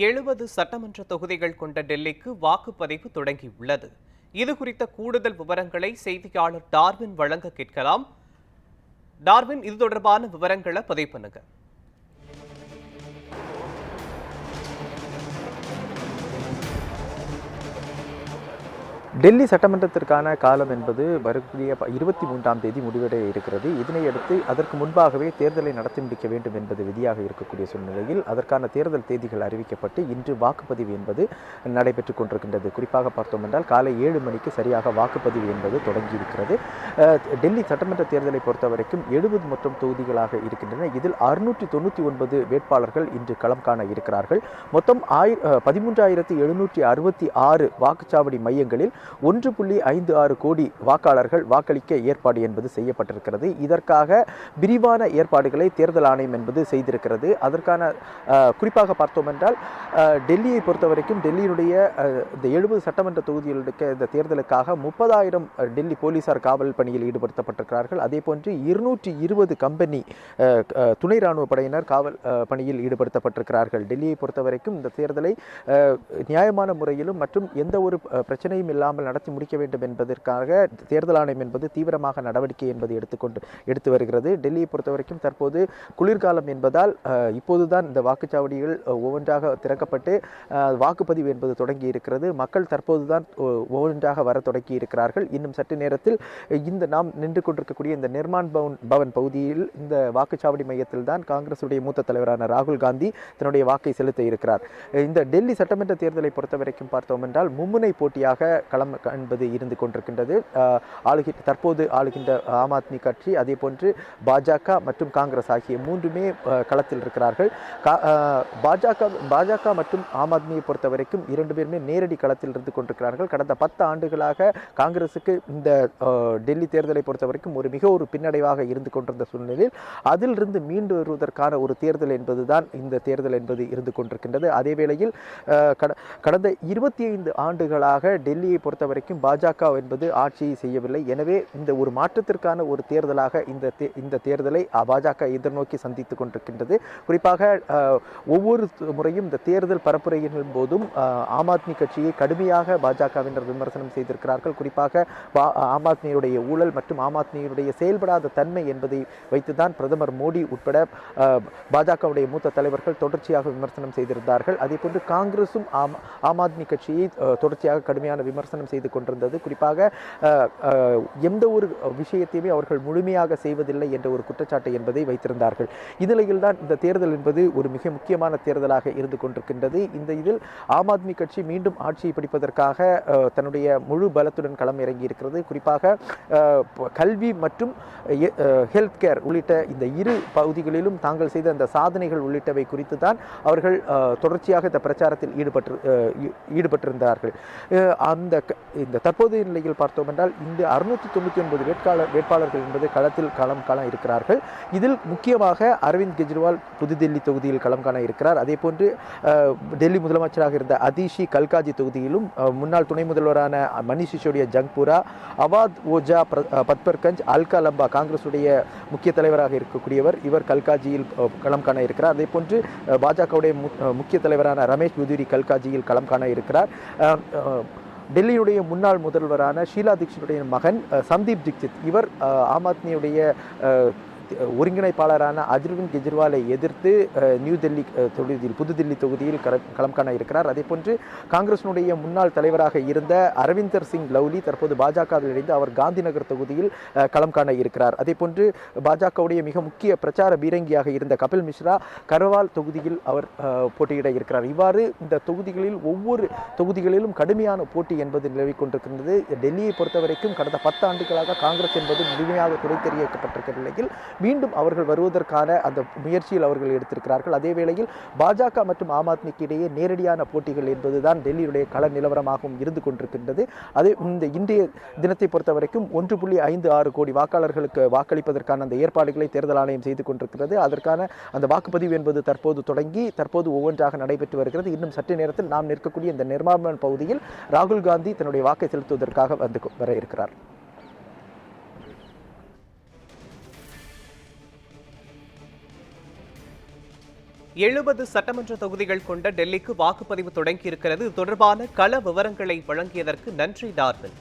70 சட்டமன்ற தொகுதிகள் கொண்ட டெல்லிக்கு வாக்குப்பதிவு தொடங்கியுள்ளது. இது குறித்த கூடுதல் விவரங்களை செய்தியாளர் டார்வின் வழங்க கேட்கலாம். டார்வின், இது தொடர்பான விவரங்களை பதிவு பண்ணுங்க. டெல்லி சட்டமன்றத்திற்கான காலம் என்பது வரக்கூடிய 23ஆம் தேதி முடிவடைய இருக்கிறது. இதனையடுத்து அதற்கு முன்பாகவே தேர்தலை நடத்தி முடிக்க வேண்டும் என்பது விதியாக இருக்கக்கூடிய சூழ்நிலையில் அதற்கான தேர்தல் தேதிகள் அறிவிக்கப்பட்டு இன்று வாக்குப்பதிவு என்பது நடைபெற்றுக் கொண்டிருக்கின்றது. குறிப்பாக பார்த்தோம் என்றால் காலை 7 மணிக்கு சரியாக வாக்குப்பதிவு என்பது தொடங்கியிருக்கிறது. டெல்லி சட்டமன்ற தேர்தலை பொறுத்தவரைக்கும் 70 மற்றும் தொகுதிகளாக இருக்கின்றன. இதில் 699 வேட்பாளர்கள் இன்று களம் காண இருக்கிறார்கள். மொத்தம் 13,766 வாக்குச்சாவடி மையங்களில் 1.56 கோடி வாக்காளர்கள் வாக்களிக்க ஏற்பாடு என்பது செய்யப்பட்டிருக்கிறது. இதற்காக விரிவான ஏற்பாடுகளை தேர்தல் ஆணையம் என்பது செய்திருக்கிறது. அதற்கான குறிப்பாக பார்த்தோம் என்றால் டெல்லியை பொறுத்தவரைக்கும் டெல்லியினுடைய இந்த 70 சட்டமன்ற தொகுதிகளுக்கு இந்த தேர்தலுக்காக 30,000 டெல்லி போலீசார் காவல் பணியில் ஈடுபடுத்தப்பட்டிருக்கிறார்கள். அதே போன்று 220 கம்பெனி துணை ராணுவ படையினர் காவல் பணியில் ஈடுபடுத்தப்பட்டிருக்கிறார்கள். டெல்லியை பொறுத்தவரைக்கும் இந்த தேர்தலை நியாயமான முறையிலும் மற்றும் எந்த ஒரு பிரச்சனையும் இல்லாமல் நடத்தி முடிக்க வேண்டும் என்பதற்காக தேர்தல் ஆணையம் என்பது தீவிரமாக நடவடிக்கை என்பது எடுத்து வருகிறது. டெல்லியை பொறுத்தவரைக்கும் தற்போது குளிர்காலம் என்பதால் இப்போதுதான் இந்த வாக்குச்சாவடிகள் ஒவ்வொன்றாக திறக்கப்பட்டு வாக்குப்பதிவு என்பது தொடங்கி இருக்கிறது. மக்கள் தற்போதுதான் ஒவ்வொன்றாக வர தொடங்கி இருக்கிறார்கள். இன்னும் சற்று நேரத்தில் இந்த நாம் நின்று கொண்டிருக்கக்கூடிய இந்த நிர்மான் பவன் பகுதியில் இந்த வாக்குச்சாவடி மையத்தில் தான் காங்கிரசுடைய மூத்த தலைவரான ராகுல் காந்தி தன்னுடைய வாக்கை செலுத்த இருக்கிறார். இந்த டெல்லி சட்டமன்ற தேர்தலை பொறுத்தவரைக்கும் பார்த்தோம் என்றால் மும்முனை போட்டியாக களம் என்பது இருந்து கொண்டிருக்கின்றது. தற்போது ஆளுகின்ற ஆம் ஆத்மி கட்சி, அதே போன்று பாஜக மற்றும் காங்கிரஸ் ஆகிய மூன்றுமே களத்தில் இருக்கிறார்கள். பாஜக மற்றும் ஆம் ஆத்மியை பொறுத்தவரைக்கும் இரண்டு பேருமே நேரடி களத்தில் இருந்து கொண்டிருக்கிறார்கள். கடந்த 10 ஆண்டுகளாக காங்கிரசுக்கு இந்த டெல்லி தேர்தலை பொறுத்தவரைக்கும் மிக ஒரு பின்னடைவாக இருந்து கொண்டிருந்த சூழ்நிலையில் அதிலிருந்து மீண்டு வருவதற்கான ஒரு தேர்தல் என்பதுதான் இந்த தேர்தல் என்பது இருந்து கொண்டிருக்கின்றது. அதே வேளையில் கடந்த 25 ஆண்டுகளாக டெல்லியை பொறுத்தவரைக்கும் பாஜக என்பது ஆட்சியை செய்யவில்லை. எனவே இந்த ஒரு மாற்றத்திற்கான ஒரு தேர்தலாக இந்த தேர்தலை பாஜக எதிர்நோக்கி சந்தித்துக் கொண்டிருக்கின்றது. குறிப்பாக ஒவ்வொரு முறையும் இந்த தேர்தல் பரப்புரையின் போதும் ஆம் ஆத்மி கட்சியை கடுமையாக பாஜகவினர் விமர்சனம் செய்திருக்கிறார்கள். குறிப்பாக ஆம் ஆத்மியுடைய ஊழல் மற்றும் ஆம் ஆத்மியுடைய செயல்படாத தன்மை என்பதை வைத்துதான் பிரதமர் மோடி உட்பட பாஜகவுடைய மூத்த தலைவர்கள் தொடர்ச்சியாக விமர்சனம் செய்திருந்தார்கள். அதே போன்று காங்கிரசும் ஆம் ஆத்மி கட்சியை தொடர்ச்சியாக கடுமையான விமர்சனம் செய்து கொண்டிருந்தது. குறிப்பாக எந்த ஒரு விஷயத்தையுமே அவர்கள் முழுமையாக செய்வதில்லை என்ற ஒரு குற்றச்சாட்டு என்பதை வைத்திருந்தார்கள். இந்நிலையில் தான் இந்த தேர்தல் என்பது ஒரு மிக முக்கியமான தேர்தலாக இருந்து கொண்டிருக்கின்றது. இதில் ஆம் ஆத்மி கட்சி மீண்டும் ஆட்சியை பிடிப்பதற்காக தன்னுடைய முழு பலத்துடன் களம் இறங்கி இருக்கிறது. குறிப்பாக கல்வி மற்றும் ஹெல்த் கேர் உள்ளிட்ட இந்த இரு பகுதிகளிலும் தாங்கள் செய்த அந்த சாதனைகள் உள்ளிட்டவை குறித்து தான் அவர்கள் தொடர்ச்சியாக இந்த பிரச்சாரத்தில் ஈடுபட்டிருந்தார்கள். இந்த தற்போதைய நிலையில் பார்த்தோம் என்றால் இந்த 699 வேட்பாளர்கள் என்பது களத்தில் களம் காண இருக்கிறார்கள். இதில் முக்கியமாக அரவிந்த் கெஜ்ரிவால் புதுதில்லி தொகுதியில் களம் காண இருக்கிறார். அதே போன்று டெல்லி முதலமைச்சராக இருந்த அதிஷி கல்காஜி தொகுதியிலும் முன்னாள் துணை முதல்வரான மணிஷ் சிசோடியா ஜங்பூரா, அவாத் ஓஜா பத்பர்கஞ்ச், அல்கா லம்பா காங்கிரசுடைய முக்கிய தலைவராக இருக்கக்கூடியவர், இவர் கல்காஜியில் களம் காண இருக்கிறார். அதே போன்று பாஜகவுடைய முக்கிய தலைவரான ரமேஷ் புதூரி கல்காஜியில் களம் காண இருக்கிறார். டெல்லியுடைய முன்னாள் முதல்வரான ஷீலா தீக்ஷித்துடைய மகன் சந்தீப் தீக்ஷித், இவர் ஆம் ஆத்மியுடைய ஒருங்கிணைப்பாளரான அரவிந்த் கெஜ்ரிவாலை எதிர்த்து நியூ டெல்லி தொகுதியில் புதுதில்லி தொகுதியில் களம் காண இருக்கிறார். அதே போன்று காங்கிரசினுடைய முன்னாள் தலைவராக இருந்த அரவிந்தர் சிங் லவ்லி தற்போது பாஜகவில் இணைந்து அவர் காந்தி நகர் தொகுதியில் களம் காண இருக்கிறார். அதே போன்று பாஜகவுடைய மிக முக்கிய பிரச்சார பீரங்கியாக இருந்த கபில் மிஸ்ரா கர்வால் தொகுதியில் அவர் போட்டியிட இருக்கிறார். இவ்வாறு இந்த தொகுதிகளில் ஒவ்வொரு தொகுதிகளிலும் கடுமையான போட்டி என்பது நிலவிக் கொண்டிருக்கின்றது. டெல்லியை பொறுத்தவரைக்கும் கடந்த 10 ஆண்டுகளாக காங்கிரஸ் என்பது முழுமையாக துடைத்தெறியப்பட்டிருக்கிற நிலையில் மீண்டும் அவர்கள் வருவதற்கான அந்த முயற்சியில் அவர்கள் எடுத்திருக்கிறார்கள். அதே வேளையில் பாஜக மற்றும் ஆம் ஆத்மிக்கு இடையே நேரடியான போட்டிகள் என்பதுதான் டெல்லியுடைய கள நிலவரமாகவும் இருந்து கொண்டிருக்கின்றது. அதே இன்றைய தினத்தை பொறுத்தவரைக்கும் 1.56 கோடி வாக்காளர்களுக்கு வாக்களிப்பதற்கான அந்த ஏற்பாடுகளை தேர்தல் ஆணையம் செய்து கொண்டிருக்கிறது. அதற்கான அந்த வாக்குப்பதிவு என்பது தற்போது ஒவ்வொன்றாக நடைபெற்று வருகிறது. இன்னும் சற்று நேரத்தில் நாம் நிற்கக்கூடிய இந்த நிர்மான் பகுதியில் ராகுல் காந்தி தன்னுடைய வாக்கை செலுத்துவதற்காக வர இருக்கிறார். 70 சட்டமன்ற தொகுதிகள் கொண்ட டெல்லிக்கு வாக்குப்பதிவு தொடங்கியிருக்கிறது. இது தொடர்பான கள விவரங்களை வழங்கியதற்கு நன்றி டார்வின்.